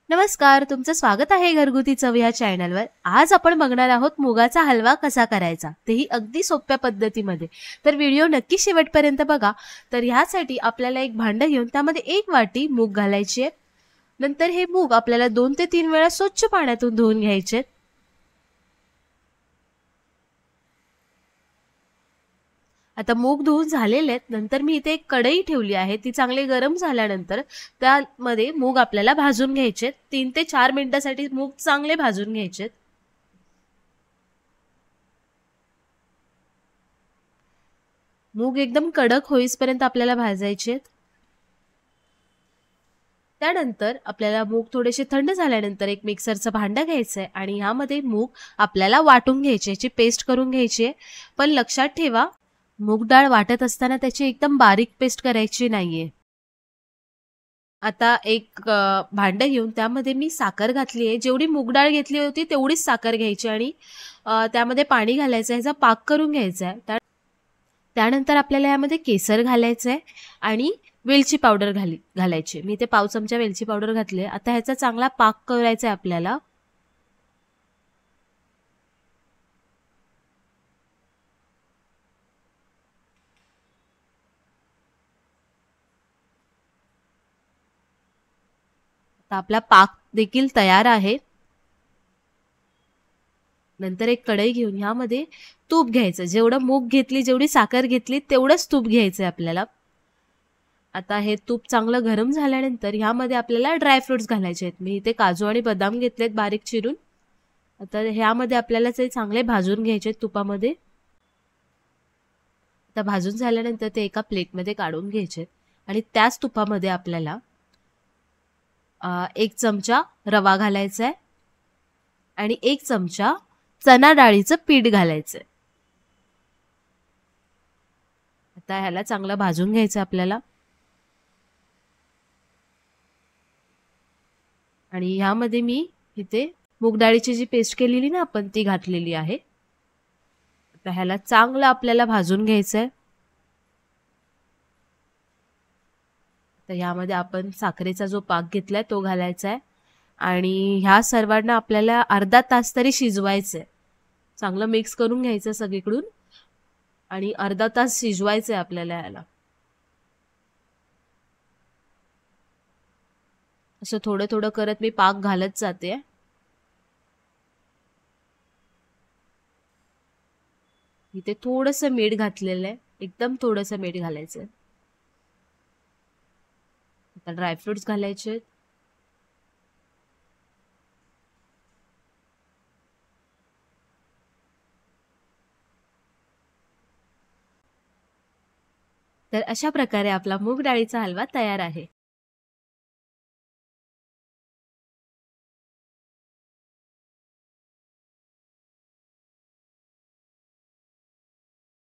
नमस्कार, तुमचं स्वागत आहे घरगुती चव या चॅनलवर. आज आपण बघणार आहोत मुगाचा हलवा कसा करायचा, तेही अगदी सोप्या पद्धतीमध्ये. तर व्हिडिओ नक्की शेवटपर्यंत बघा. तर ह्यासाठी आपल्याला एक भांडं घेऊन त्यामध्ये 1 वाटी मूग घालायची आहे. नंतर हे मूग आपल्याला 2 ते 3 वेळा स्वच्छ पाण्यातून धुवून घ्यायचे. आता मूग धुवून झालेले आहेत. नंतर मी इथे एक कढई ठेवली आहे. ती चांगली गरम झाल्यानंतर त्यामध्ये मूग आपल्याला भाजून घ्यायचे. 3 ते 4 मिनिटांसाठी मूग चांगले भाजून घ्यायचे. मूग एकदम कडक होईपर्यंत आपल्याला भाजायचे. त्यानंतर आपल्याला मूग थोडेसे थंड झाल्यानंतर एक मिक्सरचं भांडं घ्यायचं आहे आणि ह्यामध्ये मूग आपल्याला वाटून घ्यायची, याची पेस्ट करून घ्यायची आहे. पण लक्षात ठेवा, मूग डाळ वाटत असताना त्याची एकदम बारीक पेस्ट करायची नाहीये. आता एक भांडं घेऊन त्यामध्ये मी साखर घातली आहे. जेवढी मूग डाळ घेतली होती तेवढीच साखर घ्यायची आणि त्यामध्ये पाणी घालायचं, ह्याचा पाक करून घ्यायचा आहे. त्यानंतर आपल्याला यामध्ये केसर घालायचं आहे आणि वेलची पावडर घालायची. मी इथे पाव चमचा वेलची पावडर घातली आहे. आता ह्याचा चांगला पाक करायचा आहे आपल्याला. आता आपला पाक देखील तयार आहे. नंतर एक कढई घेऊन ह्यामध्ये तूप घ्यायचं. जेवढं मूग घेतली, जेवढी साखर घेतली तेवढंच तूप घ्यायचं आपल्याला. आता हे तूप चांगलं गरम झाल्यानंतर ह्यामध्ये आपल्याला ड्रायफ्रुट्स घालायचे आहेत. मी इथे काजू आणि बदाम घेतलेत बारीक चिरून. आता ह्यामध्ये आपल्याला ते चांगले भाजून घ्यायचे तुपामध्ये. आता भाजून झाल्यानंतर ते एका प्लेटमध्ये काढून घ्यायचे आणि त्याच तुपामध्ये आपल्याला 1 चमचा रवा घालायचा आहे आणि 1 चमचा चना डाळीचं पीठ घालायचंय. आता ह्याला चांगलं भाजून घ्यायचं आपल्याला आणि ह्यामध्ये मी इथे मूग डाळीची जी पेस्ट केलेली ना आपण, ती घातलेली आहे. आता ह्याला चांगलं आपल्याला भाजून घ्यायचंय. तर यामध्ये आपण साखरेचा जो पाक घेतलाय तो घालायचा आहे आणि ह्या सर्वांना आपल्याला अर्धा तास तरी शिजवायचंय. चांगलं मिक्स करून घ्यायचं सगळीकडून आणि अर्धा तास शिजवायचंय आपल्याला याला. असं थोडं थोडं करत मी पाक घालत जाते. इथे थोडंसं मीठ घातलेलं आहे, एकदम थोडंसं मीठ घालायचं. आता ड्रायफ्रुट्स घालायचे. तर अशा प्रकारे आपला मूग डाळीचा हलवा तयार आहे.